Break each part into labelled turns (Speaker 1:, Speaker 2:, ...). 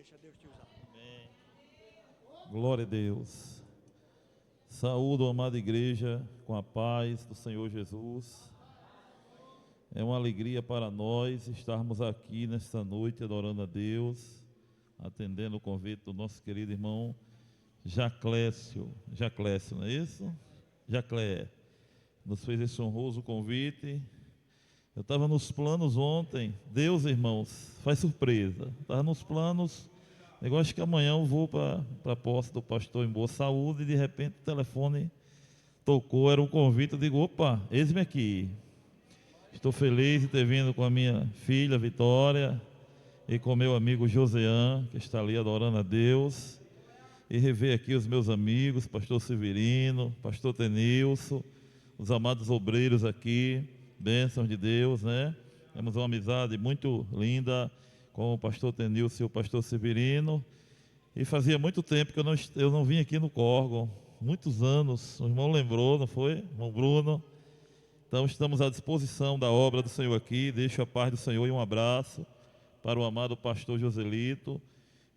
Speaker 1: Deixa Deus te usar.
Speaker 2: Amém. Glória a Deus. Saúdo a amada igreja com a paz do Senhor Jesus. É uma alegria para nós estarmos aqui nesta noite adorando a Deus, atendendo o convite do nosso querido irmão Jaclécio, não é isso? Jaclé, nos fez esse honroso convite. Eu estava nos planos ontem, Deus, irmãos, faz surpresa. Estava nos planos, negócio que amanhã eu vou para a posse do pastor em boa saúde, e de repente o telefone tocou, era um convite, eu digo, opa, eis-me aqui. Estou feliz de ter vindo com a minha filha Vitória e com meu amigo Josean, que está ali adorando a Deus, e rever aqui os meus amigos, pastor Severino, pastor Tenilson, os amados obreiros aqui, bênçãos de Deus, né? Temos uma amizade muito linda com o pastor Tenilson e o pastor Severino, e fazia muito tempo que eu não vim aqui no Córgon, muitos anos, o irmão lembrou, não foi? Irmão Bruno. Então estamos à disposição da obra do Senhor aqui, deixo a paz do Senhor e um abraço para o amado pastor Joselito,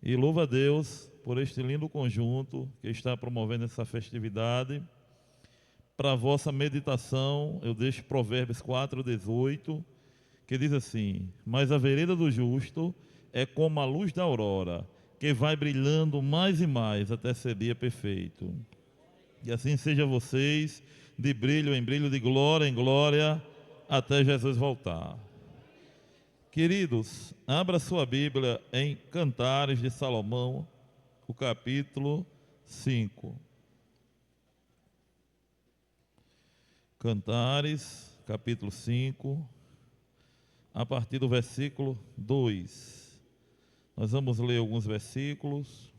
Speaker 2: e louva a Deus por este lindo conjunto que está promovendo essa festividade. Para a vossa meditação, eu deixo Provérbios 4:18, que diz assim: mas a vereda do justo é como a luz da aurora, que vai brilhando mais e mais até ser dia perfeito. E assim seja vocês, de brilho em brilho, de glória em glória, até Jesus voltar. Queridos, abra sua Bíblia em Cantares de Salomão, o capítulo 5. Cantares, capítulo 5, a partir do versículo 2. Nós vamos ler alguns versículos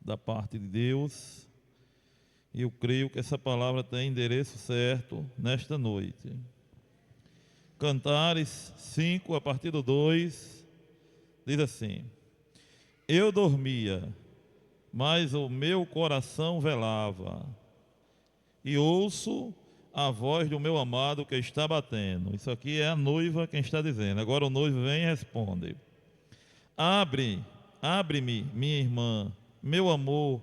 Speaker 2: da parte de Deus, e eu creio que essa palavra tem endereço certo nesta noite. Cantares 5, a partir do 2, diz assim: eu dormia, mas o meu coração velava, e ouço a voz do meu amado que está batendo. Isso aqui é a noiva quem está dizendo. Agora o noivo vem e responde: abre-me, minha irmã, meu amor,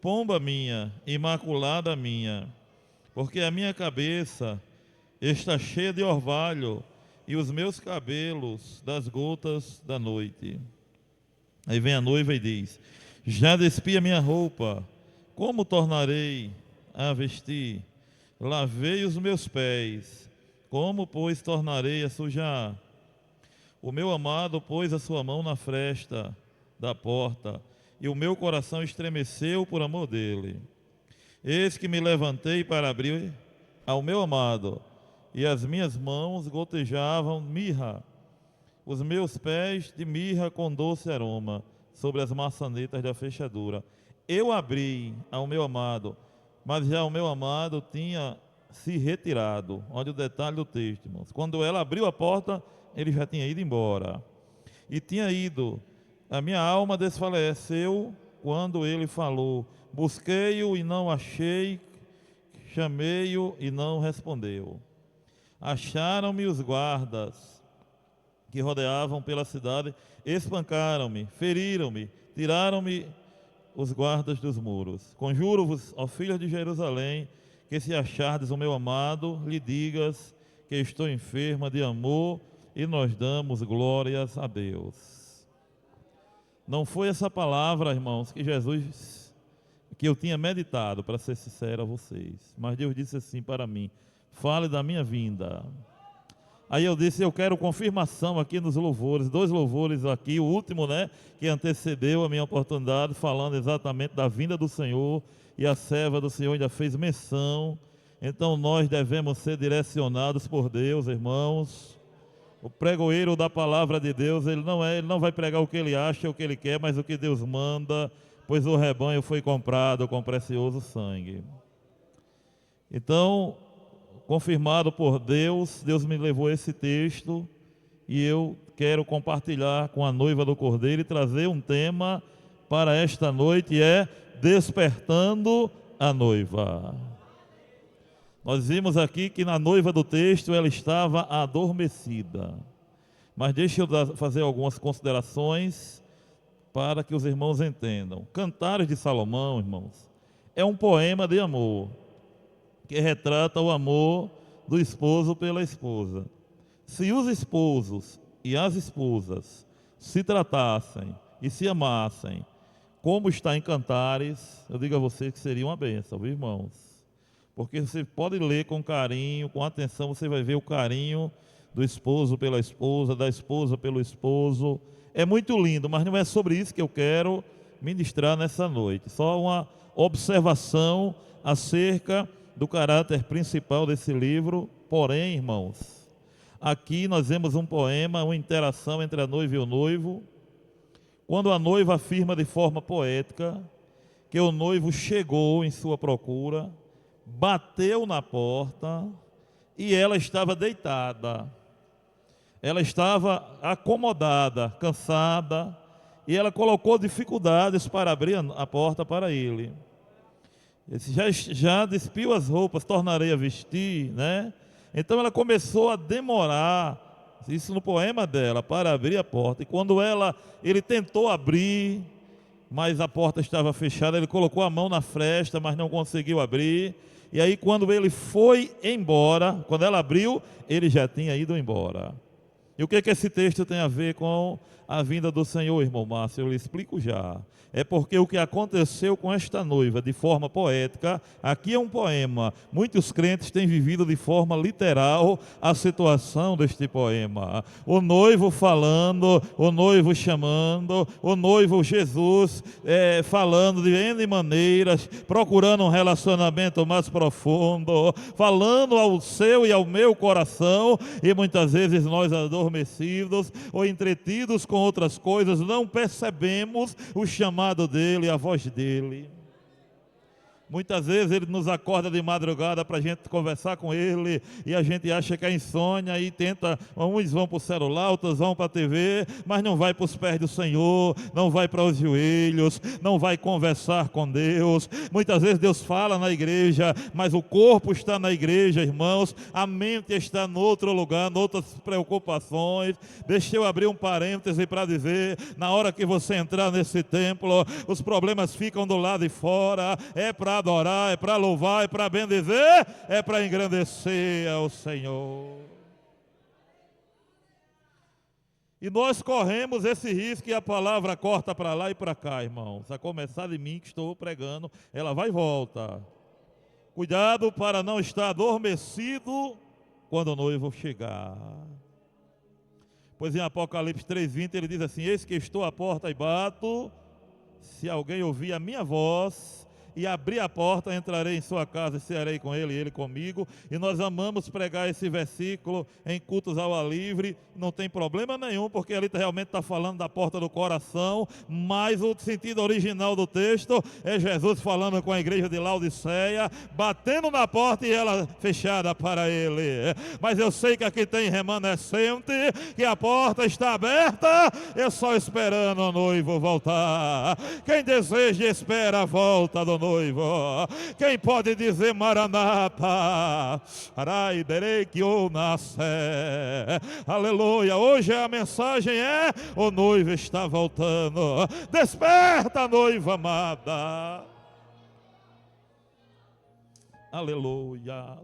Speaker 2: pomba minha, imaculada minha, porque a minha cabeça está cheia de orvalho e os meus cabelos das gotas da noite. Aí vem a noiva e diz: já despi a minha roupa, como tornarei a vestir? Lavei os meus pés, como, pois, tornarei a sujar? O meu amado pôs a sua mão na fresta da porta, e o meu coração estremeceu por amor dele. Eis que me levantei para abrir ao meu amado, e as minhas mãos gotejavam mirra, os meus pés de mirra com doce aroma, sobre as maçanetas da fechadura. Eu abri ao meu amado, mas já o meu amado tinha se retirado. Olha o detalhe do texto, irmãos. Quando ela abriu a porta, ele já tinha ido embora. E tinha ido. A minha alma desfaleceu quando ele falou. Busquei-o e não achei, chamei-o e não respondeu. Acharam-me os guardas que rodeavam pela cidade, espancaram-me, feriram-me, tiraram-me os guardas dos muros. Conjuro-vos, ó filhos de Jerusalém, que se achardes o meu amado, lhe digas que estou enferma de amor, e nós damos glórias a Deus. Não foi essa palavra, irmãos, que eu tinha meditado, para ser sincero a vocês, mas Deus disse assim para mim: fale da minha vinda. Aí eu disse: eu quero confirmação aqui nos louvores, 2 louvores aqui, o último, né, que antecedeu a minha oportunidade, falando exatamente da vinda do Senhor, e a serva do Senhor ainda fez menção. Então nós devemos ser direcionados por Deus, irmãos. O pregoeiro da palavra de Deus, ele não vai pregar o que ele acha, o que ele quer, mas o que Deus manda, pois o rebanho foi comprado com precioso sangue. Então, confirmado por Deus, Deus me levou esse texto, e eu quero compartilhar com a noiva do Cordeiro e trazer um tema para esta noite, é despertando a noiva. Nós vimos aqui que na noiva do texto ela estava adormecida, mas deixa eu fazer algumas considerações para que os irmãos entendam. Cantares de Salomão, irmãos, é um poema de amor, que retrata o amor do esposo pela esposa. Se os esposos e as esposas se tratassem e se amassem, como está em Cantares, eu digo a vocês que seria uma bênção, viu, irmãos? Porque você pode ler com carinho, com atenção, você vai ver o carinho do esposo pela esposa, da esposa pelo esposo. É muito lindo, mas não é sobre isso que eu quero ministrar nessa noite. Só uma observação acerca do caráter principal desse livro. Porém, irmãos, aqui nós vemos um poema, uma interação entre a noiva e o noivo, quando a noiva afirma de forma poética que o noivo chegou em sua procura, bateu na porta e ela estava deitada. Ela estava acomodada, cansada, e ela colocou dificuldades para abrir a porta para ele. Já despiu as roupas, tornarei a vestir, né? Então ela começou a demorar, isso no poema dela, para abrir a porta. E quando ele tentou abrir, mas a porta estava fechada, ele colocou a mão na fresta, mas não conseguiu abrir. E aí quando ele foi embora, quando ela abriu, ele já tinha ido embora. E o que esse texto tem a ver com a vinda do Senhor, irmão Márcio? Eu lhe explico já. É porque o que aconteceu com esta noiva de forma poética, aqui é um poema. Muitos crentes têm vivido de forma literal a situação deste poema. O noivo falando, o noivo chamando, o noivo Jesus falando de N maneiras, procurando um relacionamento mais profundo, falando ao seu e ao meu coração, e muitas vezes nós adormecidos ou entretidos com outras coisas, não percebemos o chamado dele, a voz dele. Muitas vezes ele nos acorda de madrugada para a gente conversar com ele, e a gente acha que é insônia e tenta, uns vão para o celular, outros vão para a TV, mas não vai para os pés do Senhor, não vai para os joelhos, não vai conversar com Deus. Muitas vezes Deus fala na igreja, mas o corpo está na igreja, irmãos, a mente está em outro lugar, em outras preocupações. Deixa eu abrir um parêntese para dizer, na hora que você entrar nesse templo, os problemas ficam do lado de fora, é para adorar, é para louvar, é para bendizer, é para engrandecer ao Senhor. E nós corremos esse risco, e a palavra corta para lá e para cá, irmãos. A começar de mim que estou pregando, ela vai e volta. Cuidado para não estar adormecido quando o noivo chegar. Pois em Apocalipse 3:20 ele diz assim: eis que estou à porta e bato, se alguém ouvir a minha voz e abrir a porta, entrarei em sua casa e cearei com ele e ele comigo. E nós amamos pregar esse versículo em cultos ao ar livre, não tem problema nenhum, porque ali realmente está falando da porta do coração, mas o sentido original do texto é Jesus falando com a igreja de Laodiceia, batendo na porta e ela fechada para ele. Mas eu sei que aqui tem remanescente, que a porta está aberta, eu só esperando o noivo voltar. Quem deseja e espera a volta do noivo. Quem pode dizer Maranata? Aleluia. Hoje a mensagem é: o noivo está voltando. Desperta, noiva amada. Aleluia.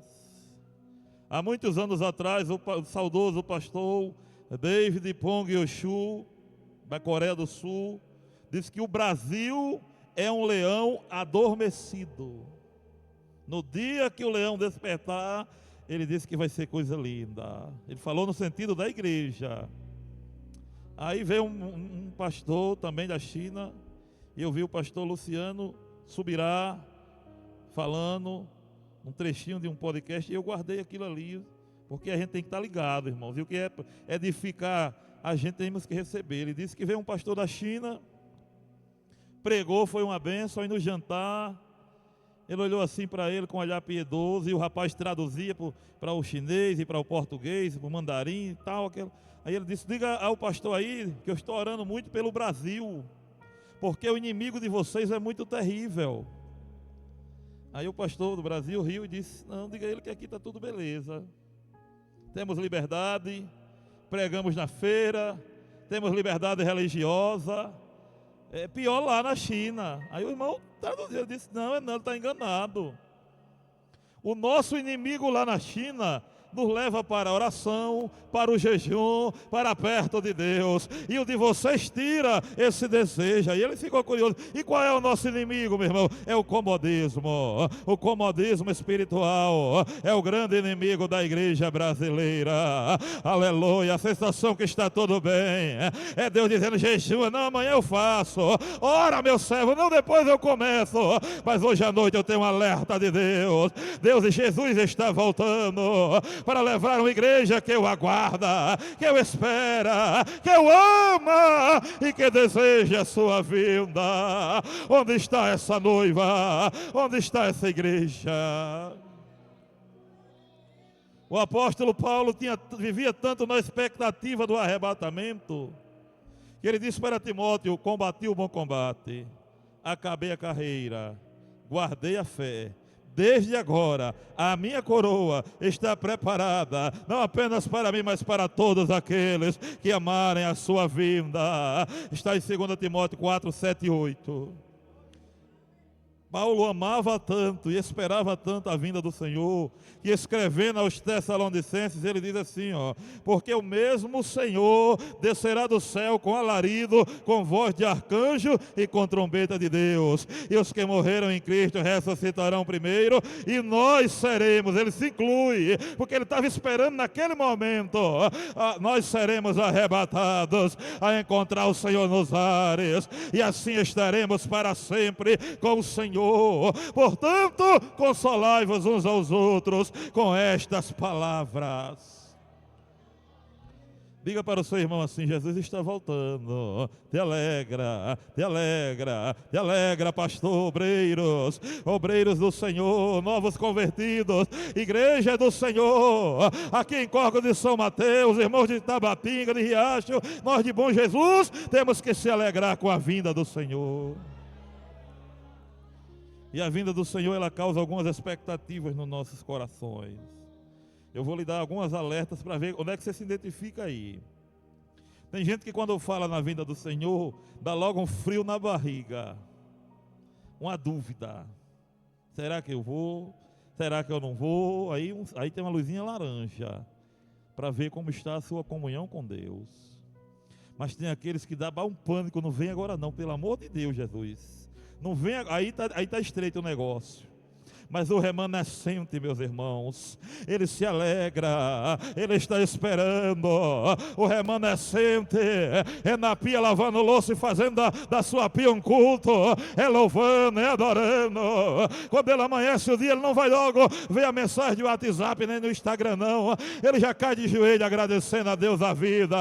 Speaker 2: Há muitos anos atrás, o saudoso pastor David Pong Yoshu, da Coreia do Sul, disse que o Brasil é um leão adormecido. No dia que o leão despertar, ele disse que vai ser coisa linda. Ele falou no sentido da igreja. Aí veio um pastor também da China, e eu vi o pastor Luciano Subirá falando um trechinho de um podcast, e eu guardei aquilo ali, porque a gente tem que estar ligado, irmãos. E o que é edificar, a gente temos que receber. Ele disse que veio um pastor da China, pregou, foi uma bênção, e no jantar ele olhou assim para ele com um olhar piedoso, e o rapaz traduzia para o chinês e para o português, para o mandarim e tal. Aí ele disse: diga ao pastor aí que eu estou orando muito pelo Brasil, porque o inimigo de vocês é muito terrível. Aí o pastor do Brasil riu e disse: não, diga a ele que aqui está tudo beleza, temos liberdade, pregamos na feira, temos liberdade religiosa, É pior lá na China. Aí o irmão traduziu, disse, não, ele está enganado. O nosso inimigo lá na China nos leva para a oração, para o jejum, para perto de Deus. E o de vocês tira esse desejo. E ele ficou curioso. E qual é o nosso inimigo, meu irmão? É o comodismo. O comodismo espiritual é o grande inimigo da igreja brasileira. Aleluia. A sensação que está tudo bem. É Deus dizendo, jejum, não, amanhã eu faço. Ora, meu servo, não, depois eu começo. Mas hoje à noite eu tenho um alerta de Deus. Deus e Jesus está voltando para levar uma igreja que o aguarda, que o espera, que o ama e que deseja a sua vinda. Onde está essa noiva? Onde está essa igreja? O apóstolo Paulo vivia tanto na expectativa do arrebatamento, que ele disse para Timóteo, combati o bom combate, acabei a carreira, guardei a fé. Desde agora, a minha coroa está preparada, não apenas para mim, mas para todos aqueles que amarem a sua vinda. Está em 2 Timóteo 4, 7 e 8. Paulo amava tanto e esperava tanto a vinda do Senhor, que escrevendo aos Tessalonicenses, ele diz assim, porque o mesmo Senhor descerá do céu com alarido, com voz de arcanjo e com trombeta de Deus. E os que morreram em Cristo ressuscitarão primeiro, e nós seremos, ele se inclui, porque ele estava esperando naquele momento, nós seremos arrebatados a encontrar o Senhor nos ares, e assim estaremos para sempre com o Senhor. Portanto, consolai-vos uns aos outros com estas palavras. Diga para o seu irmão assim, Jesus está voltando. Te alegra, te alegra, te alegra, pastor, obreiros, obreiros do Senhor, novos convertidos, igreja do Senhor, aqui em Córrego de São Mateus, irmãos de Tabatinga, de Riacho, nós de Bom Jesus, temos que se alegrar com a vinda do Senhor. E a vinda do Senhor, ela causa algumas expectativas nos nossos corações. Eu vou lhe dar algumas alertas para ver onde é que você se identifica aí. Tem gente que quando fala na vinda do Senhor, dá logo um frio na barriga. Uma dúvida. Será que eu vou? Será que eu não vou? Aí tem uma luzinha laranja, para ver como está a sua comunhão com Deus. Mas tem aqueles que dá um pânico, não vem agora não, pelo amor de Deus, Jesus. Não vem, aí tá estreito o negócio. Mas o remanescente, meus irmãos, ele se alegra, ele está esperando. O remanescente é na pia lavando louça e fazendo da sua pia um culto, é louvando, é adorando. Quando ele amanhece o dia, ele não vai logo ver a mensagem do WhatsApp nem no Instagram não. Ele já cai de joelho agradecendo a Deus a vida,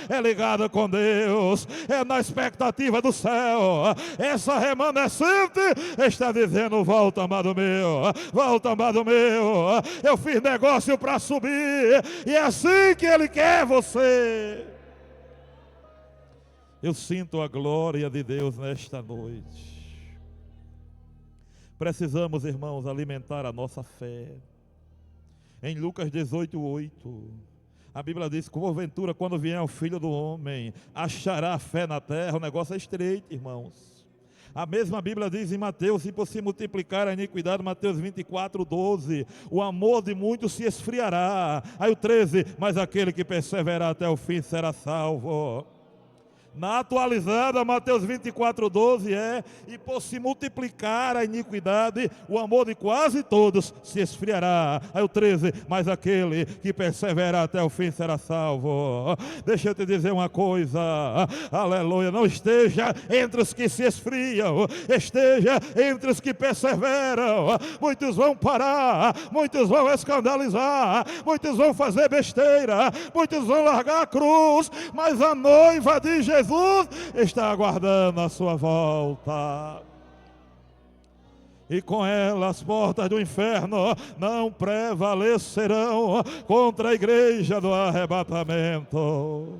Speaker 2: é ligado com Deus, é na expectativa do céu. Essa remanescente está dizendo, volta, amado meu. Volta, amado meu, eu fiz negócio para subir, e é assim que Ele quer você. Eu sinto a glória de Deus nesta noite. Precisamos, irmãos, alimentar a nossa fé. Em Lucas 18, 8, a Bíblia diz, porventura, quando vier o Filho do Homem, achará fé na terra. O negócio é estreito, irmãos. A mesma Bíblia diz em Mateus, se por se multiplicar a iniquidade, Mateus 24, 12, o amor de muitos se esfriará. Aí o 13, mas aquele que perseverar até o fim será salvo. Na atualizada, Mateus 24, 12 e por se multiplicar a iniquidade, o amor de quase todos se esfriará. Aí o 13, mas aquele que perseverar até o fim será salvo. Deixa eu te dizer uma coisa, aleluia, não esteja entre os que se esfriam, esteja entre os que perseveram. Muitos vão parar, muitos vão escandalizar, muitos vão fazer besteira, muitos vão largar a cruz, mas a noiva de Jesus está aguardando a sua volta. E com ela as portas do inferno não prevalecerão contra a igreja do arrebatamento.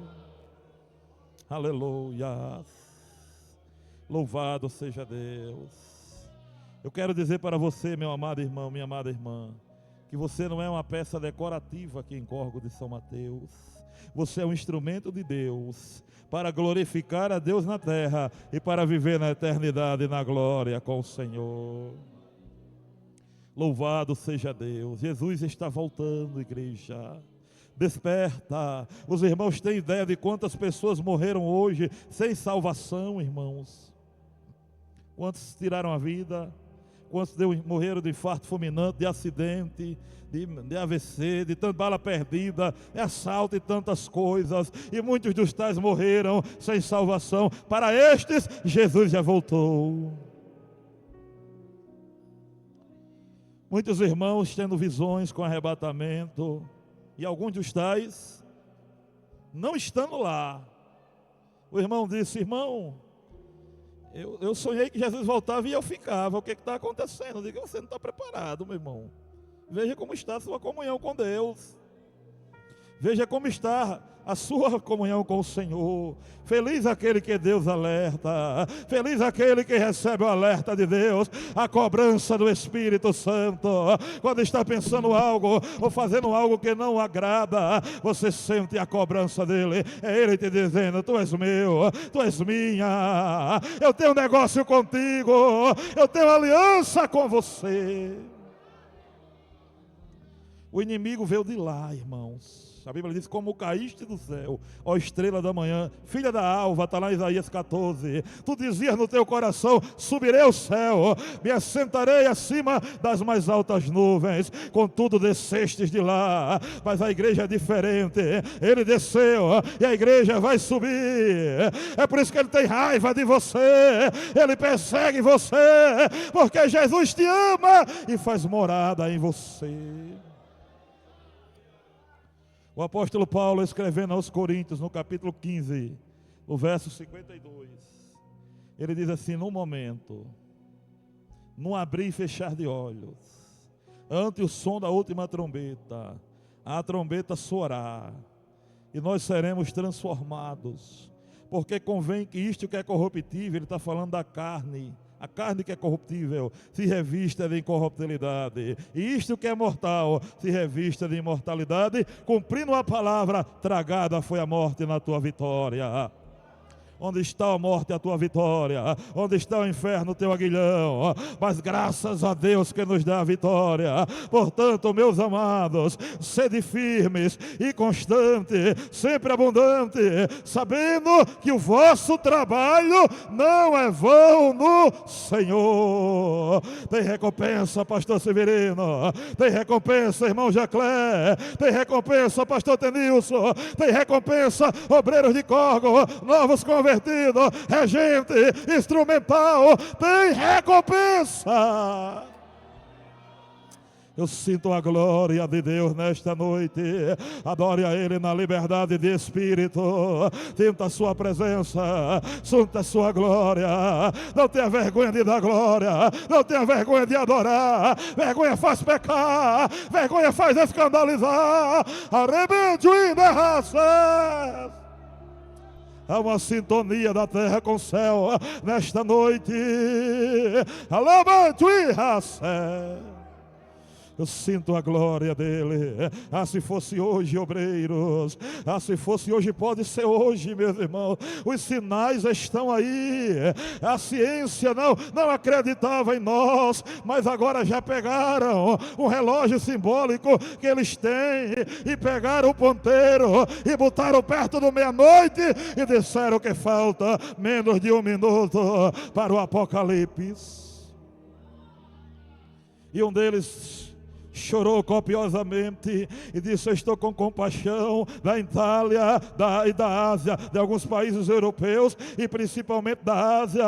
Speaker 2: Aleluia. Louvado seja Deus. Eu quero dizer para você, meu amado irmão, minha amada irmã, que você não é uma peça decorativa aqui em Córrego de São Mateus. Você é um instrumento de Deus para glorificar a Deus na terra e para viver na eternidade na glória com o Senhor. Louvado seja Deus. Jesus está voltando, igreja. Desperta. Os irmãos têm ideia de quantas pessoas morreram hoje sem salvação, irmãos? Quantos tiraram a vida? Quantos morreram de infarto fulminante, de acidente, de AVC, de tanta bala perdida, de assalto e tantas coisas. E muitos dos tais morreram sem salvação. Para estes, Jesus já voltou. Muitos irmãos tendo visões com arrebatamento. E alguns dos tais não estando lá. O irmão disse: irmão, eu sonhei que Jesus voltava e eu ficava. O que está acontecendo? Eu digo: você não está preparado, meu irmão. Veja como está a sua comunhão com Deus. Veja como está a sua comunhão com o Senhor. Feliz aquele que Deus alerta. Feliz aquele que recebe o alerta de Deus, a cobrança do Espírito Santo. Quando está pensando algo ou fazendo algo que não agrada, você sente a cobrança dele. É ele te dizendo: tu és meu, tu és minha. Eu tenho um negócio contigo. Eu tenho aliança com você. O inimigo veio de lá, irmãos. A Bíblia diz: como caíste do céu, ó estrela da manhã, filha da alva, está lá em Isaías 14. Tu dizias no teu coração: subirei ao céu, me assentarei acima das mais altas nuvens. Contudo descestes de lá. Mas a igreja é diferente. Ele desceu e a igreja vai subir. É por isso que ele tem raiva de você. Ele persegue você, porque Jesus te ama e faz morada em você. O apóstolo Paulo, escrevendo aos Coríntios, no capítulo 15, no verso 52, ele diz assim: num momento, num abrir e fechar de olhos, ante o som da última trombeta, a trombeta soará, e nós seremos transformados, porque convém que isto que é corruptível, ele está falando da carne, a carne que é corruptível se revista de incorruptibilidade, e isto que é mortal se revista de imortalidade, cumprindo a palavra: tragada foi a morte na tua vitória. Onde está a morte, a tua vitória? Onde está o inferno, o teu aguilhão? Mas graças a Deus que nos dá a vitória. Portanto, meus amados, sede firmes e constantes, sempre abundante, sabendo que o vosso trabalho não é vão no Senhor. Tem recompensa, pastor Severino. Tem recompensa, irmão Jaclé. Tem recompensa, pastor Tenilson. Tem recompensa, obreiros de Córgo, novos convertidos, regente, instrumental. Tem recompensa. Eu sinto a glória de Deus nesta noite. Adore a Ele na liberdade de espírito. Sinta a sua presença, sinta a sua glória. Não tenha vergonha de dar glória, não tenha vergonha de adorar. Vergonha faz pecar, vergonha faz escandalizar. Arrebente o raças. Há uma sintonia da terra com o céu nesta noite. Alabante o raça. Eu sinto a glória dele. Se fosse hoje, obreiros. Se fosse hoje, pode ser hoje, meus irmãos. Os sinais estão aí. A ciência não acreditava em nós, mas agora já pegaram um relógio simbólico que eles têm e pegaram o ponteiro e botaram perto do meia-noite e disseram que falta menos de 1 minuto para o Apocalipse. E um deles chorou copiosamente e disse: eu estou com compaixão da Itália e da Ásia, de alguns países europeus e principalmente da Ásia,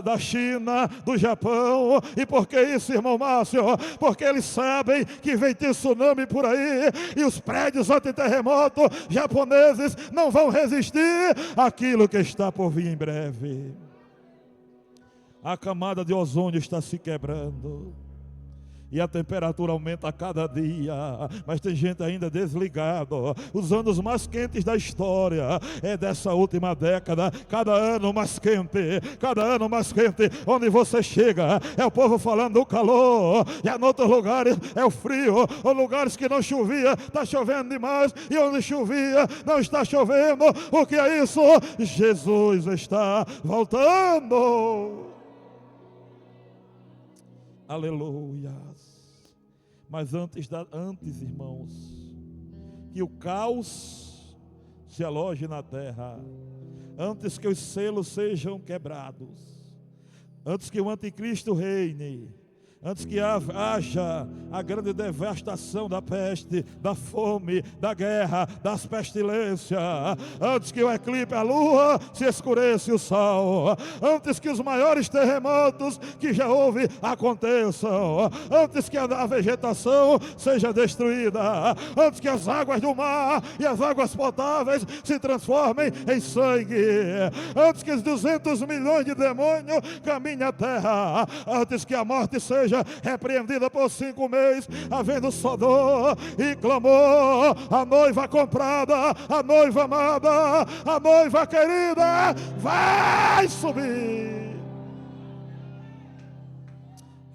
Speaker 2: da China, do Japão. E por que isso, irmão Márcio? Porque eles sabem que vem tsunami por aí e os prédios anti-terremoto japoneses não vão resistir àquilo que está por vir em breve. A camada de ozônio está se quebrando.
Speaker 1: E a temperatura aumenta a cada dia, mas tem gente ainda desligada. Os anos mais quentes da história é dessa última década. Cada ano mais quente, cada ano mais quente. Onde você chega, é o povo falando do calor. E em outros lugares é o frio. Ou lugares que não chovia, está chovendo demais. E onde chovia, não está chovendo. O que é isso? Jesus está voltando. Aleluia. Mas antes, irmãos, que o caos se aloje na terra, antes que os selos sejam quebrados, antes que o anticristo reine, antes que haja a grande devastação da peste, da fome, da guerra, das pestilências, antes que o eclipse, a lua se escureça e o sol, antes que os maiores terremotos que já houve aconteçam, antes que a vegetação seja destruída, antes que as águas do mar e as águas potáveis se transformem em sangue, antes que os 200 milhões de demônios caminhem a terra, antes que a morte seja repreendida por 5 meses, havendo só dor e clamor, a noiva comprada, a noiva amada, a noiva querida vai subir.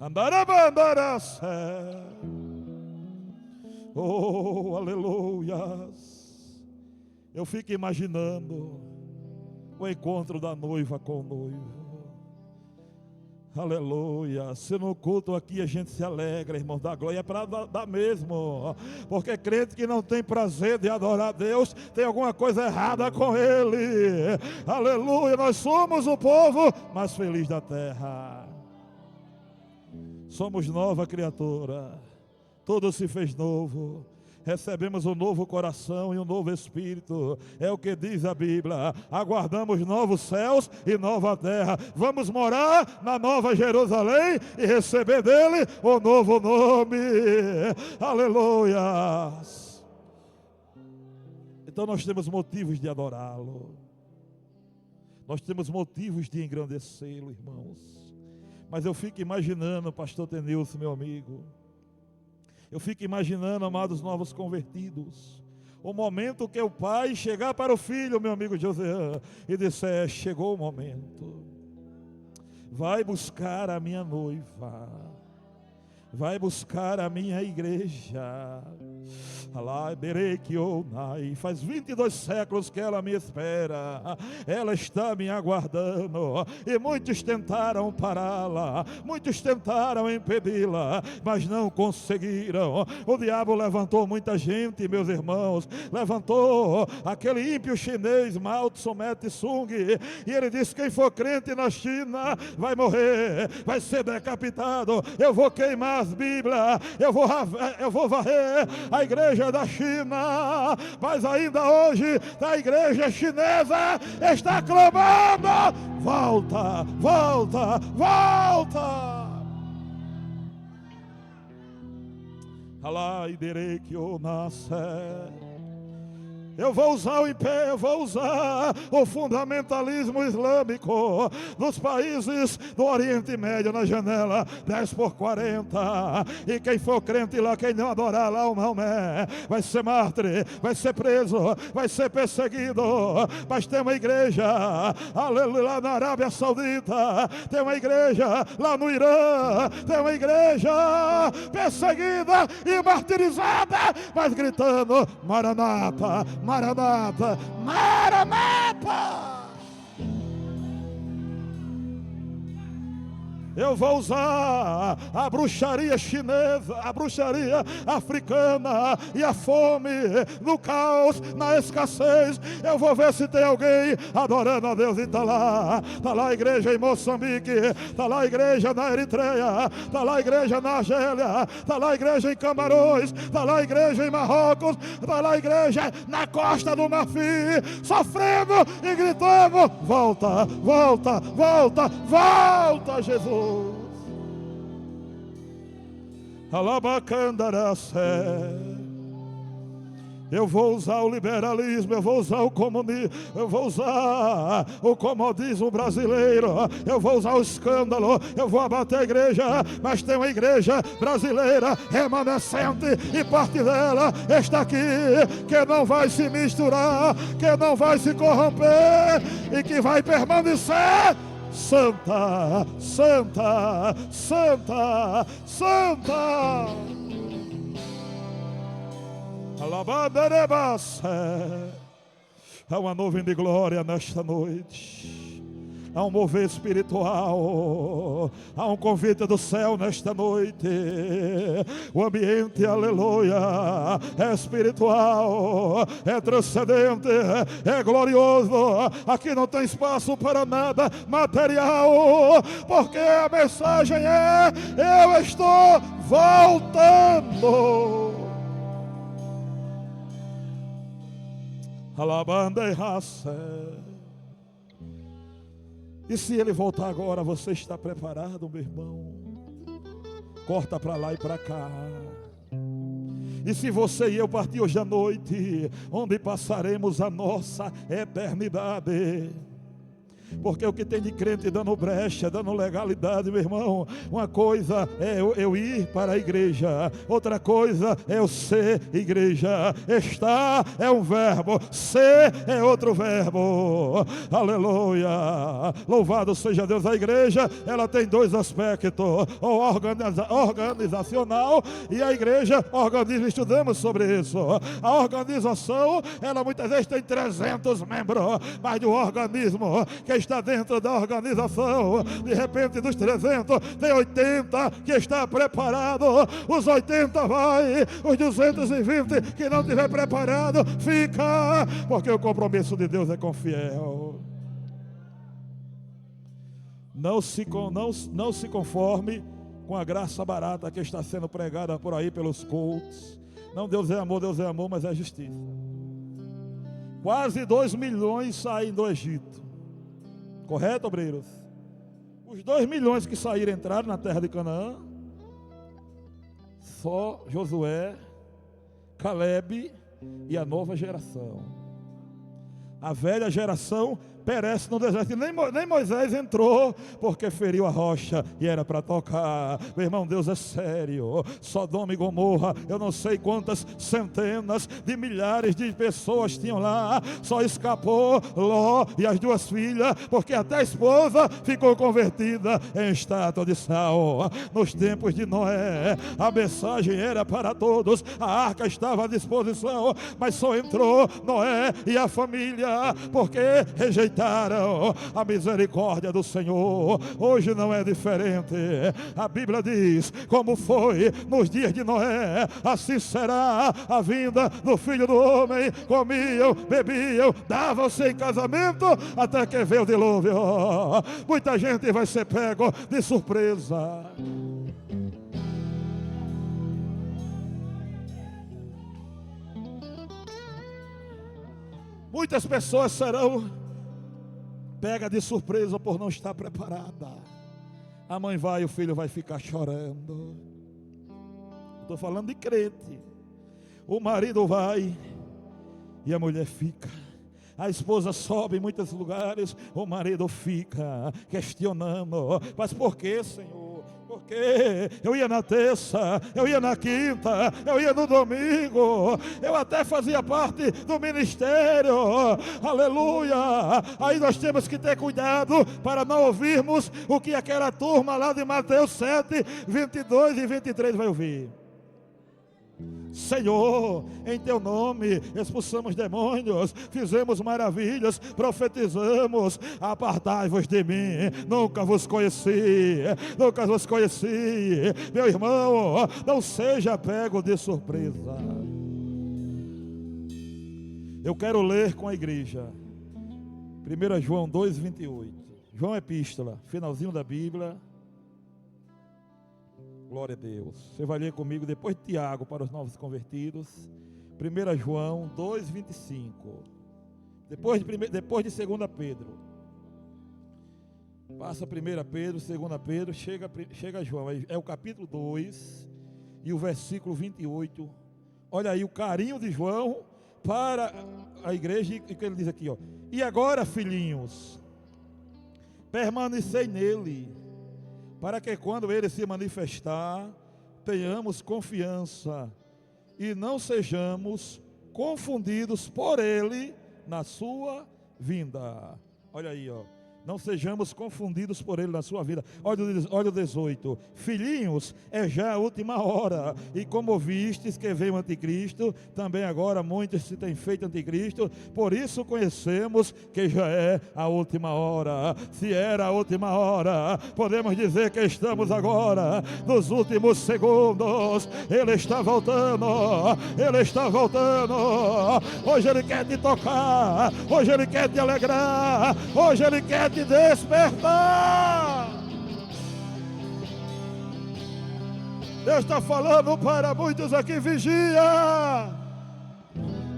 Speaker 1: Andarabandarassé. Oh, aleluias. Eu fico imaginando o encontro da noiva com o noivo. Aleluia. Se no culto aqui a gente se alegra, irmão, da glória, é para dar mesmo. Porque crente que não tem prazer de adorar a Deus, tem alguma coisa errada com Ele. Aleluia. Nós somos o povo mais feliz da terra. Somos nova criatura. Tudo se fez novo. Recebemos um novo coração e um novo espírito. É o que diz a Bíblia. Aguardamos novos céus e nova terra. Vamos morar na nova Jerusalém e receber dele o novo nome. Aleluia. Então nós temos motivos de adorá-lo. Nós temos motivos de engrandecê-lo, irmãos. Mas eu fico imaginando, pastor Tenilson, meu amigo, eu fico imaginando, amados novos convertidos, o momento que o pai chegar para o filho, meu amigo José, e disser: chegou o momento, vai buscar a minha noiva, vai buscar a minha igreja. Faz 22 séculos que ela me espera, ela está me aguardando, e muitos tentaram pará-la, muitos tentaram impedi-la, mas não conseguiram. O diabo levantou muita gente, meus irmãos, levantou aquele ímpio chinês Mao Tse-tung, e ele disse: quem for crente na China vai morrer, vai ser decapitado. Eu vou queimar as Bíblias, eu vou varrer a igreja da China, mas ainda hoje a igreja chinesa está clamando: volta, volta, volta. Alá e derei que o nasce. Eu vou usar o fundamentalismo islâmico dos países do Oriente Médio na janela 10/40. E quem for crente lá, quem não adorar lá o Maomé, vai ser mártir, vai ser preso, vai ser perseguido. Mas tem uma igreja, aleluia, lá na Arábia Saudita, tem uma igreja lá no Irã, tem uma igreja perseguida e martirizada, mas gritando: Maranata, Maranata, Maranata. Eu vou usar a bruxaria chinesa, a bruxaria africana e a fome, no caos, na escassez. Eu vou ver se tem alguém adorando a Deus. E está lá a igreja em Moçambique, está lá a igreja na Eritreia, está lá a igreja na Argélia, está lá a igreja em Camarões, está lá a igreja em Marrocos, está lá a igreja na Costa do Marfim, sofrendo e gritando: volta, volta, volta, volta, Jesus. Alabacandarassé. Eu vou usar o liberalismo, eu vou usar o comunismo, eu vou usar o comodismo brasileiro, eu vou usar o escândalo, eu vou abater a igreja, mas tem uma igreja brasileira remanescente e parte dela está aqui, que não vai se misturar, que não vai se corromper e que vai permanecer santa, santa, santa, santa. Há uma nuvem de glória nesta noite. Há um mover espiritual. Há um convite do céu nesta noite. O ambiente, aleluia, é espiritual, é transcendente, é glorioso. Aqui não tem espaço para nada material, porque a mensagem é: eu estou voltando. Alabanda e raça. E se ele voltar agora, você está preparado, meu irmão? Corta para lá e para cá. E se você e eu partir hoje à noite, onde passaremos a nossa eternidade? Porque o que tem de crente dando brecha, dando legalidade, meu irmão, uma coisa é eu ir para a igreja, outra coisa é eu ser igreja. Estar é um verbo, ser é outro verbo. Aleluia, louvado seja Deus. A igreja, ela tem dois aspectos: o organizacional e a igreja, organismo. Estudamos sobre isso. A organização, ela muitas vezes tem 300 membros, mas do organismo que está dentro da organização, de repente dos 300 tem 80 que está preparado. Os 80 vai, os 220 que não estiver preparado fica, porque o compromisso de Deus é com fiel. Não se conforme com a graça barata que está sendo pregada por aí pelos cultos. Não, Deus é amor, mas é justiça. Quase 2 milhões saem do Egito. Correto, obreiros? Os 2 milhões que saíram, entraram na terra de Canaã. Só Josué, Caleb e a nova geração. A velha geração perece no deserto. Nem Moisés entrou, porque feriu a rocha e era para tocar. Meu irmão, Deus é sério. Sodoma e Gomorra, eu não sei quantas centenas de milhares de pessoas tinham lá. Só escapou Ló e as 2 filhas, porque até a esposa ficou convertida em estátua de sal. Nos tempos de Noé, a mensagem era para todos. A arca estava à disposição, mas só entrou Noé e a família, porque rejeitaram a misericórdia do Senhor. Hoje não é diferente. A Bíblia diz: como foi nos dias de Noé, assim será a vinda do Filho do Homem. Comiam, bebiam, davam-se em casamento, até que veio o dilúvio. Muita gente vai ser pego de surpresa. Muitas pessoas serão pega de surpresa por não estar preparada. A mãe vai e o filho vai ficar chorando. Estou falando de crente. O marido vai e a mulher fica. A esposa sobe em muitos lugares, o marido fica questionando: mas por que, Senhor? Porque eu ia na terça, eu ia na quinta, eu ia no domingo, eu até fazia parte do ministério, aleluia. Aí nós temos que ter cuidado para não ouvirmos o que aquela turma lá de Mateus 7, 22 e 23 vai ouvir. Senhor, em teu nome expulsamos demônios, fizemos maravilhas, profetizamos. Apartai-vos de mim, nunca vos conheci, nunca vos conheci. Meu irmão, não seja pego de surpresa. Eu quero ler com a igreja 1 João 2,28. João Epístola, finalzinho da Bíblia. Glória a Deus. Você vai ler comigo depois de Tiago para os novos convertidos. 1 João 2,25. Depois de 2 Pedro. Passa 1 Pedro, 2 Pedro, chega a João. É o capítulo 2 e o versículo 28. Olha aí o carinho de João para a igreja, e que ele diz aqui, ó: e agora, filhinhos, permanecei nele, para que quando ele se manifestar, tenhamos confiança e não sejamos confundidos por ele na sua vinda. Olha aí, ó. Não sejamos confundidos por ele na sua vida. Olha o 18. Filhinhos, é já a última hora. E como vistes que veio o anticristo, também agora muitos se têm feito anticristo. Por isso conhecemos que já é a última hora. Se era a última hora, podemos dizer que estamos agora nos últimos segundos. Ele está voltando. Ele está voltando. Hoje ele quer te tocar. Hoje ele quer te alegrar. Hoje ele quer te despertar. Deus está falando para muitos aqui: vigia.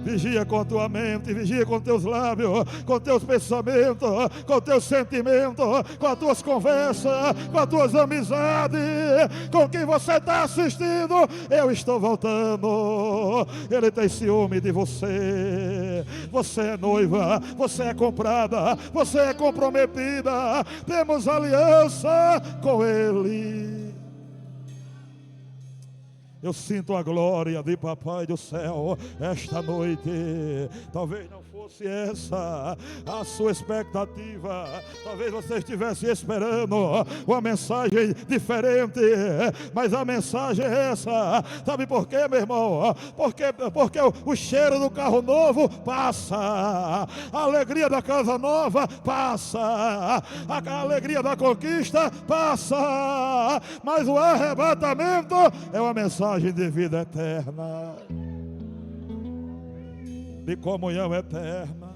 Speaker 1: Vigia com a tua mente, vigia com teus lábios, com teus pensamentos, com teus sentimentos, com as tuas conversas, com as tuas amizades, com quem você está assistindo. Eu estou voltando. Ele tem ciúme de você. Você é noiva, você é comprada, você é comprometida. Temos aliança com Ele. Eu sinto a glória de Papai do céu esta noite. Talvez não fosse essa a sua expectativa. Talvez você estivesse esperando uma mensagem diferente. Mas a mensagem é essa. Sabe por quê, meu irmão? Porque o cheiro do carro novo passa. A alegria da casa nova passa. A alegria da conquista passa. Mas o arrebatamento é uma mensagem de vida eterna, de comunhão eterna.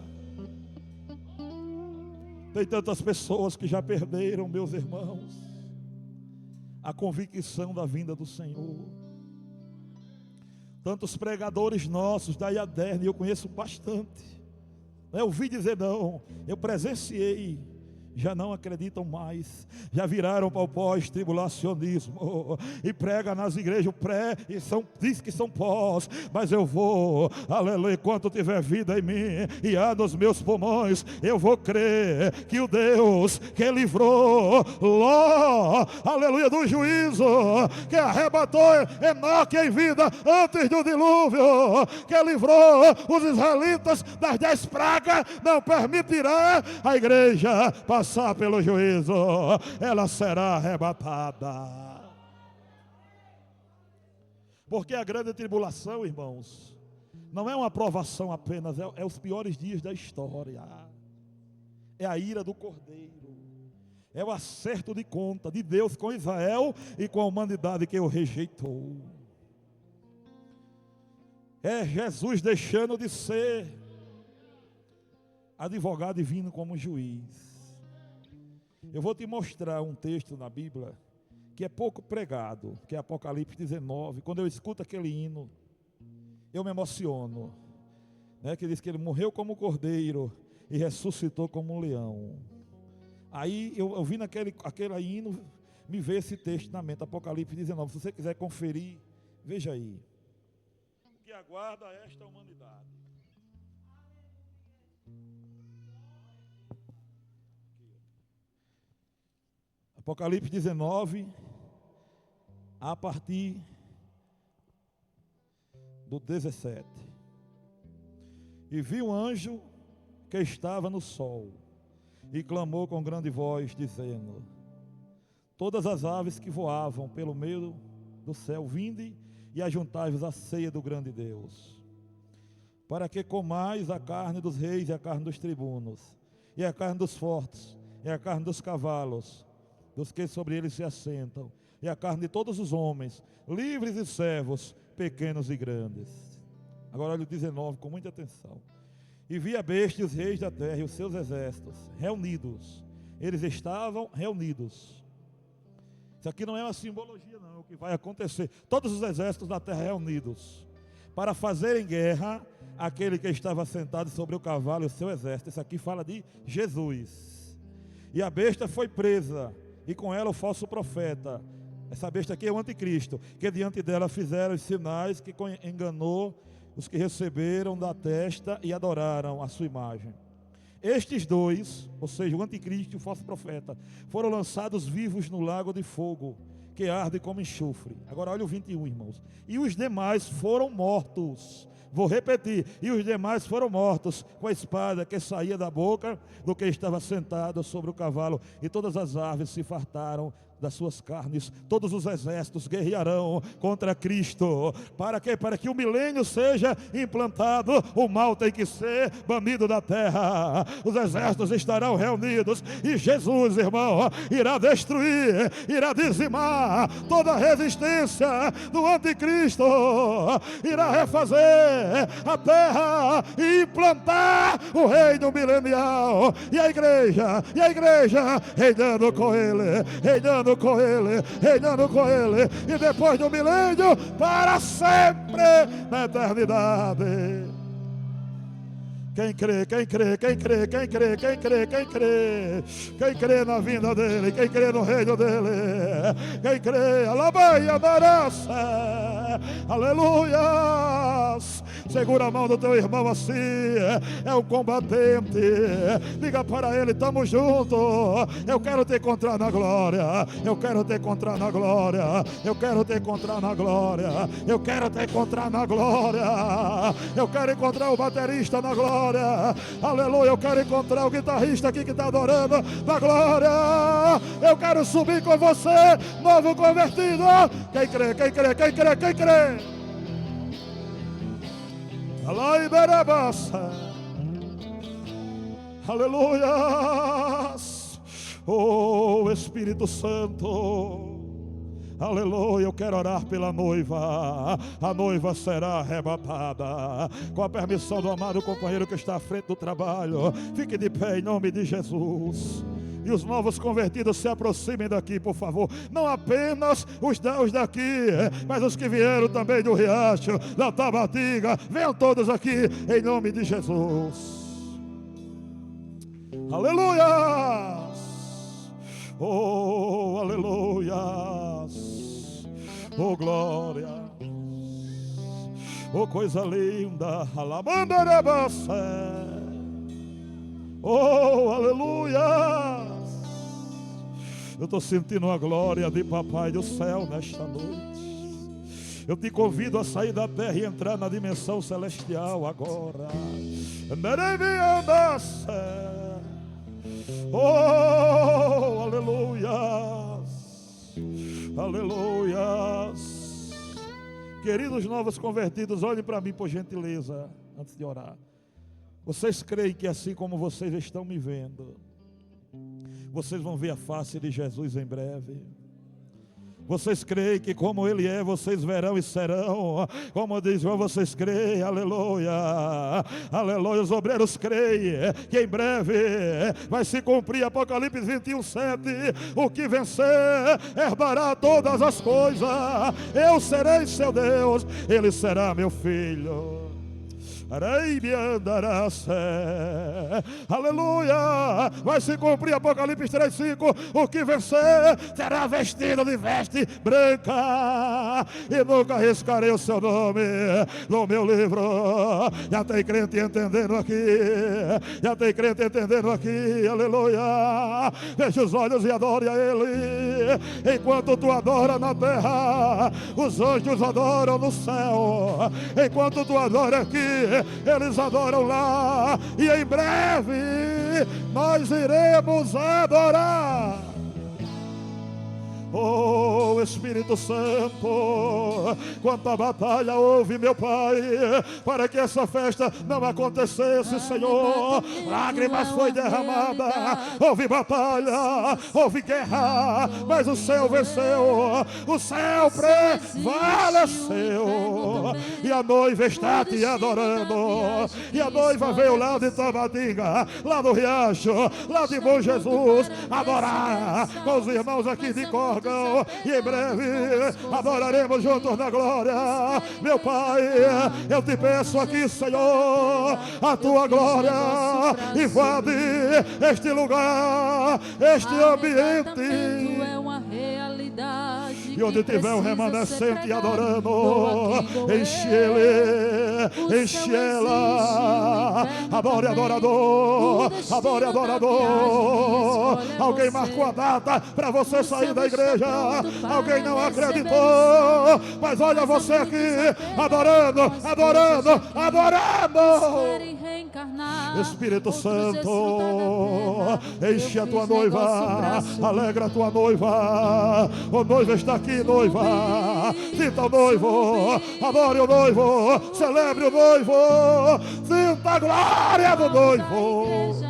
Speaker 1: Tem tantas pessoas que já perderam, meus irmãos, a convicção da vinda do Senhor. Tantos pregadores nossos da IADERN, eu conheço bastante, eu ouvi dizer não, eu presenciei, já não acreditam mais, já viraram para o pós-tribulacionismo e prega nas igrejas pré e diz que são pós, mas eu vou, aleluia, enquanto tiver vida em mim e há nos meus pulmões, eu vou crer que o Deus que livrou Ló, aleluia, do juízo, que arrebatou Enoque em vida antes do dilúvio, que livrou os israelitas das 10 pragas, não permitirá a igreja passar pelo juízo. Ela será arrebatada. Porque a grande tribulação, irmãos, não é uma provação apenas, é os piores dias da história. É a ira do Cordeiro, é o acerto de conta de Deus com Israel e com a humanidade que o rejeitou. É Jesus deixando de ser advogado e vindo como juiz. Eu vou te mostrar um texto na Bíblia que é pouco pregado, que é Apocalipse 19. Quando eu escuto aquele hino, eu me emociono, né? Que diz que ele morreu como cordeiro e ressuscitou como um leão. Aí eu ouvindo aquele hino, me veio esse texto na mente, Apocalipse 19. Se você quiser conferir, veja aí. O que aguarda esta humanidade? Apocalipse 19, a partir do 17. E vi um anjo que estava no sol, e clamou com grande voz, dizendo: todas as aves que voavam pelo meio do céu, vinde e ajuntai-vos à ceia do grande Deus, para que comais a carne dos reis e a carne dos tribunos, e a carne dos fortes, e a carne dos cavalos, dos que sobre eles se assentam, e a carne de todos os homens, livres e servos, pequenos e grandes. Agora olha o 19 com muita atenção. E vi a besta e os reis da terra e os seus exércitos reunidos. Eles estavam reunidos. Isso aqui não é uma simbologia, não, é o que vai acontecer. Todos os exércitos da terra reunidos para fazerem guerra àquele que estava sentado sobre o cavalo e o seu exército. Isso aqui fala de Jesus. E a besta foi presa, e com ela o falso profeta. Essa besta aqui é o anticristo, que diante dela fizeram os sinais que enganou os que receberam da testa e adoraram a sua imagem. Estes dois, ou seja, o anticristo e o falso profeta, foram lançados vivos no lago de fogo, que arde como enxofre. Agora olha o 21, irmãos. E os demais foram mortos. Vou repetir. E os demais foram mortos com a espada que saía da boca do que estava sentado sobre o cavalo. E todas as aves se fartaram das suas carnes. Todos os exércitos guerrearão contra Cristo. Para quê? Para que o milênio seja implantado, o mal tem que ser banido da terra. Os exércitos estarão reunidos e Jesus, irmão, irá destruir, irá dizimar toda a resistência do anticristo, irá refazer a terra e implantar o reino milenial. E a igreja reinando com ele, reinando com ele, e depois do milênio, para sempre, na eternidade. Quem crê na vinda dele, quem crê no reino dele, quem crê, alabaia, daraça, aleluia. Segura a mão do teu irmão assim, é um combatente. Diga para ele, estamos juntos. Eu quero te encontrar na glória, eu quero te encontrar na glória, eu quero te encontrar na glória, eu quero te encontrar na glória, eu quero encontrar o baterista na glória. Aleluia, eu quero encontrar o guitarrista aqui que está adorando na glória. Eu quero subir com você, novo convertido. Quem crê? Aleluia. Oh Espírito Santo, aleluia, eu quero orar pela noiva. A noiva será arrebatada. Com a permissão do amado companheiro que está à frente do trabalho, fique de pé em nome de Jesus. E os novos convertidos se aproximem daqui, por favor. Não apenas os daqui, mas os que vieram também do Riacho, da Tabatinga. Venham todos aqui em nome de Jesus. Aleluia. Oh, aleluia. Oh, glória. Oh, coisa linda. Oh, aleluia. Eu estou sentindo a glória de Papai do céu nesta noite. Eu te convido a sair da terra e entrar na dimensão celestial agora. Oh, aleluia. Aleluia. Queridos novos convertidos, olhem para mim por gentileza, antes de orar. Vocês creem que assim como vocês estão me vendo, vocês vão ver a face de Jesus em breve? Vocês creem que como Ele é, vocês verão e serão? Como diz João, vocês creem? Aleluia, aleluia. Os obreiros creem que em breve vai se cumprir Apocalipse 21:7. O que vencer herdará todas as coisas. Eu serei seu Deus, Ele será meu filho. Aleluia, vai se cumprir Apocalipse 3:5. O que vencer será vestido de veste branca, e nunca arriscarei o seu nome no meu livro. Já tem crente entendendo aqui, já tem crente entendendo aqui. Aleluia. Feche os olhos e adore a Ele. Enquanto tu adora na terra, os anjos adoram no céu. Enquanto tu adora aqui, eles adoram lá, e em breve nós iremos adorar. Oh Espírito Santo, quanta batalha houve, meu Pai, para que essa festa não acontecesse, Senhor. Lágrimas foi derramada, houve batalha, houve guerra, mas o céu venceu, o céu prevaleceu, e a noiva está te adorando. E a noiva veio lá de Tabatinga, lá do Riacho, lá de Bom Jesus, adorar com os irmãos aqui de Cor. E em breve adoraremos juntos na glória. Meu Pai, eu te peço aqui, Senhor, a tua glória invade este lugar, este ambiente.
Speaker 3: É uma realidade.
Speaker 1: E onde tiver o remanescente adorando, enche ele, enche ela. Adore, adorador, adore, adorador. Alguém marcou a data para você sair da igreja. Alguém não acreditou, mas olha você aqui, adorando, adorando, adorando. Espírito Santo, enche a tua noiva, alegra a tua noiva. O noivo está aqui, noiva. Sinta o noivo, adore o noivo, celebre o noivo, sinta a glória do noivo.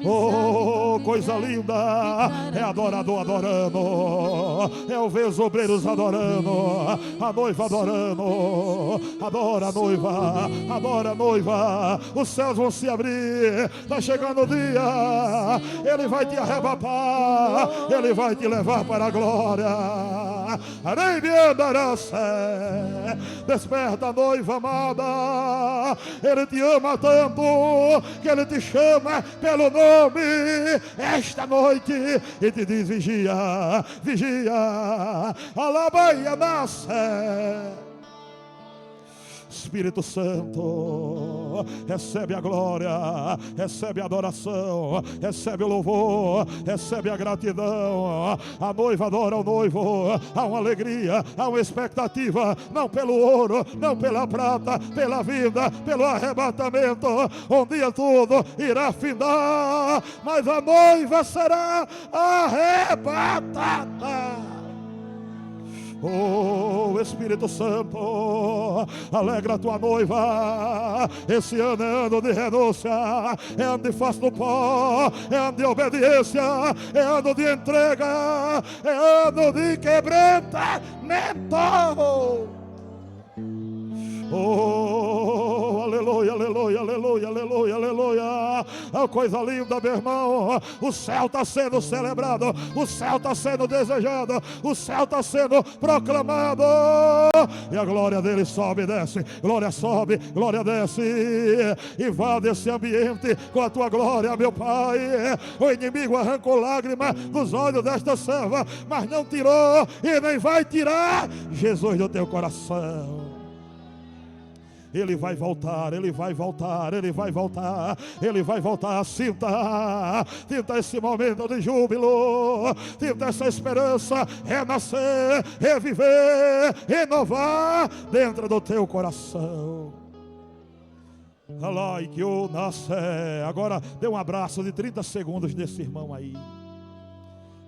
Speaker 1: Oh, coisa linda, é adorador adorando, é o ver os obreiros adorando, a noiva adorando. Adora a noiva, adora a noiva. Os céus vão se abrir, está chegando o dia, ele vai te arrebatar, ele vai te levar para a glória. Desperta, noiva amada, ele te ama tanto que ele te chama pelo nome esta noite e te diz: vigia, vigia, alabaia nasce. Espírito Santo, recebe a glória, recebe a adoração, recebe o louvor, recebe a gratidão. A noiva adora o noivo, há uma alegria, há uma expectativa, não pelo ouro, não pela prata, pela vida, pelo arrebatamento. Um dia tudo irá findar, mas a noiva será arrebatada. Oh, Espírito Santo, alegra a tua noiva. Esse ano é ano de renúncia, é ano de face no pó, é ano de obediência, é ano de entrega, é ano de quebrantamento. Oh, aleluia, aleluia, aleluia, aleluia, aleluia. É coisa linda, meu irmão. O céu está sendo celebrado, o céu está sendo desejado, o céu está sendo proclamado. E a glória dele sobe e desce, glória sobe, glória desce. Invade esse ambiente com a tua glória, meu Pai. O inimigo arrancou lágrimas dos olhos desta serva, mas não tirou e nem vai tirar Jesus do teu coração. Ele vai voltar, ele vai voltar, ele vai voltar, ele vai voltar. Sinta esse momento de júbilo, sinta essa esperança renascer, reviver, renovar dentro do teu coração. Alai que o nasce. Agora dê um abraço de 30 segundos desse irmão aí.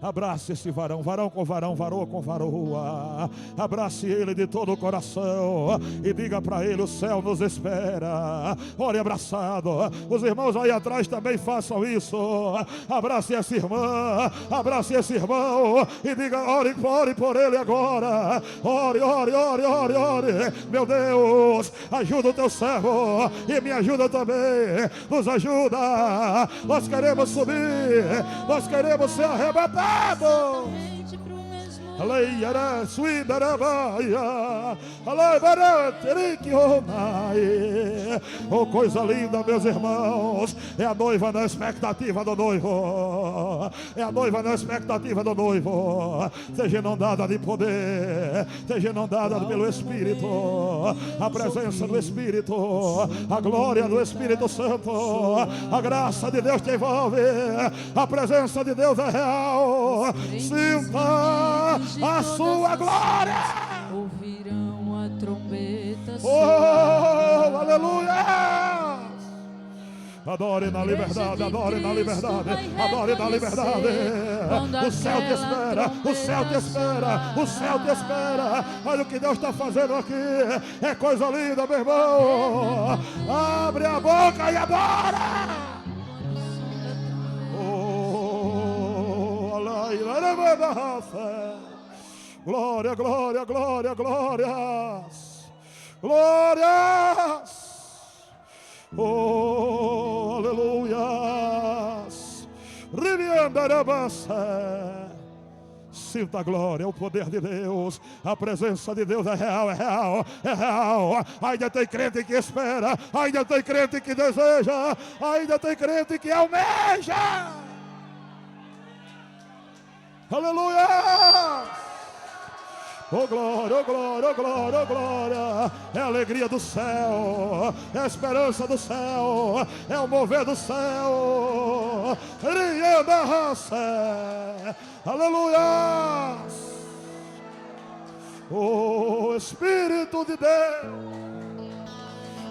Speaker 1: Abrace esse varão, varão com varão, varoa com varoa. Abrace ele de todo o coração e diga para ele: o céu nos espera. Ore abraçado. Os irmãos aí atrás também façam isso. Abrace essa irmã, abrace esse irmão e diga: ore por ele agora. Ore, ore, ore, ore, ore. Meu Deus, ajuda o teu servo e me ajuda também. Nos ajuda. Nós queremos subir, nós queremos ser arrebatados. Oh, coisa linda, meus irmãos. É a noiva na expectativa do noivo. É a noiva na expectativa do noivo. Seja inundada de poder, seja inundada pelo Espírito. A presença do Espírito, a glória do Espírito Santo, a graça de Deus te envolve. A presença de Deus é real. Sinta a sua glória.
Speaker 3: Ouvirão a trombeta.
Speaker 1: Oh, aleluia. Adore na liberdade, adore na liberdade, adore na liberdade. O céu te espera, o céu te espera, o céu te espera. Olha o que Deus está fazendo aqui. É coisa linda, meu irmão. Abre a boca e adora. Oh, glória, glória, glória, glórias. Glórias. Oh, aleluias. Sinta a glória, o poder de Deus. A presença de Deus é real, é real, é real. Ainda tem crente que espera, ainda tem crente que deseja, ainda tem crente que almeja. Aleluia. Oh glória, oh glória, oh glória, oh glória. É a alegria do céu, é a esperança do céu, é o mover do céu. Aleluia. Oh Espírito de Deus,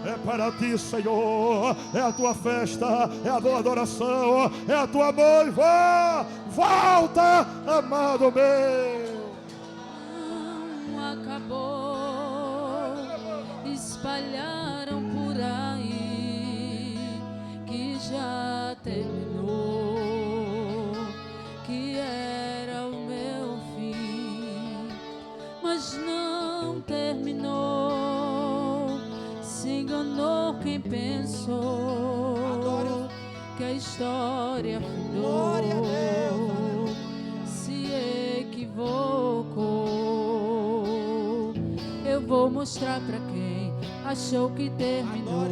Speaker 1: é para ti, Senhor, é a tua festa, é a tua adoração, é a tua noiva. Volta, amado meu.
Speaker 3: Não acabou, espalharam por aí que já terminou, que era o meu fim, mas não terminou. Se enganou quem pensou que a história findou, se equivocou. Eu vou mostrar pra quem achou que terminou.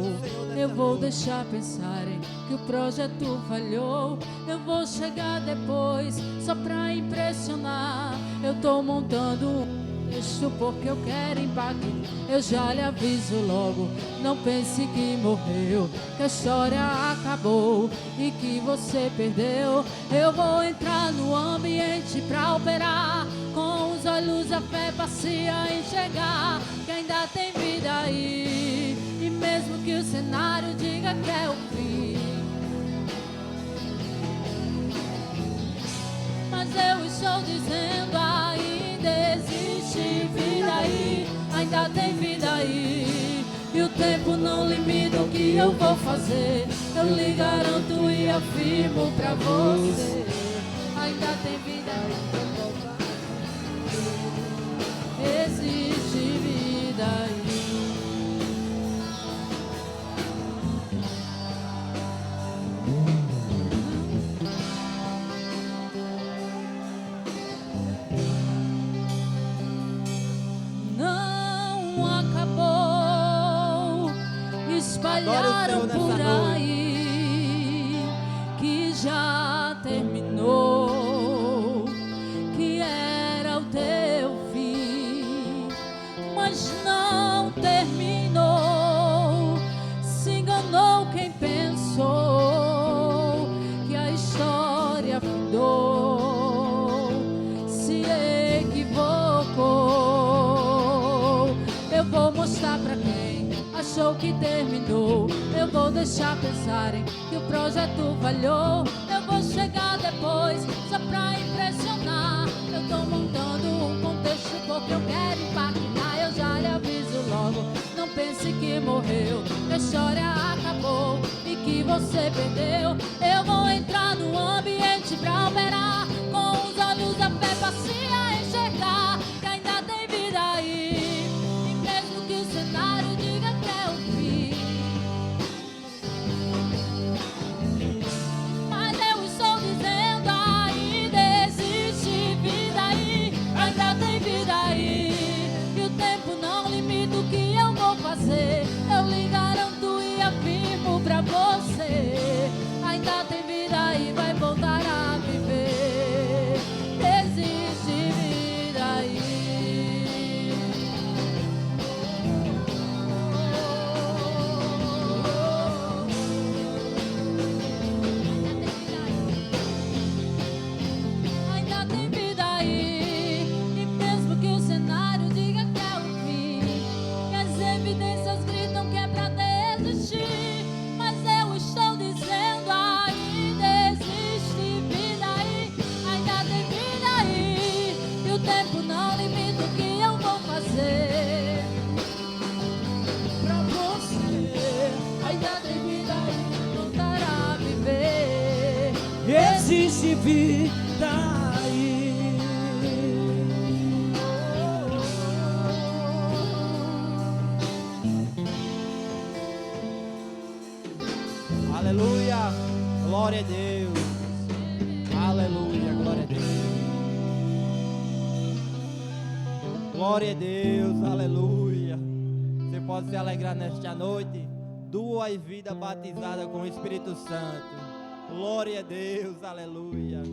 Speaker 3: Eu vou deixar pensarem que o projeto falhou. Eu vou chegar depois só pra impressionar. Eu tô montando um texto porque eu quero impacto. Eu já lhe aviso logo, não pense que morreu, que a história acabou e que você perdeu. Eu vou entrar no ambiente pra operar, com os olhos a fé passeia enxergar que ainda tem vida aí, e mesmo que o cenário diga que é o fim, mas eu estou dizendo ainda existe vida aí, ainda tem vida aí, e o tempo não limita o que eu vou fazer. Eu lhe garanto e afirmo pra você, ainda tem vida aí, existe vida aí. Espalharam por aí que já terminou, que era o teu fim, mas não terminou. Se enganou quem pensou que a história findou, se equivocou. Eu vou mostrar pra quem achou que terminou. Eu vou deixar pensarem que o projeto falhou. Eu vou chegar depois só pra impressionar. Eu tô montando um contexto porque eu quero impactar. Eu já lhe aviso logo, não pense que morreu, que a história acabou e que você perdeu. Eu vou entrar no ambiente pra operar, com os olhos a fé passeia enxergar que ainda tem vida aí, e mesmo que o cenário diga que é o fim, mas eu estou dizendo ainda existe vida aí, ainda tem vida aí, e o tempo não limita o que eu vou fazer. Eu lhe garanto e afirmo pra você, ainda tem vida aí, vai voltar a viver. Existe vida aí. Ainda tem vida aí, e mesmo que o cenário diga que é o fim, que as evidências gritam que é pra desistir, mas eu estou dizendo ainda existe vida aí, ainda tem vida aí, e o tempo não limita o que eu vou fazer pra você. Ainda tem vida aí, voltar a viver.
Speaker 4: Existe vida aí. Aleluia, glória a Deus. Aleluia, glória a Deus. Glória a Deus, aleluia. Você pode se alegrar nesta noite. 2 vidas batizadas com o Espírito Santo. Glória a Deus, aleluia.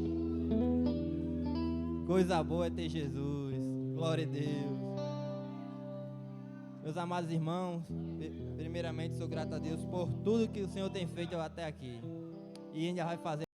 Speaker 4: Coisa boa é ter Jesus. Glória a Deus. Meus amados irmãos, primeiramente sou grato a Deus por tudo que o Senhor tem feito até aqui. E ainda vai fazer.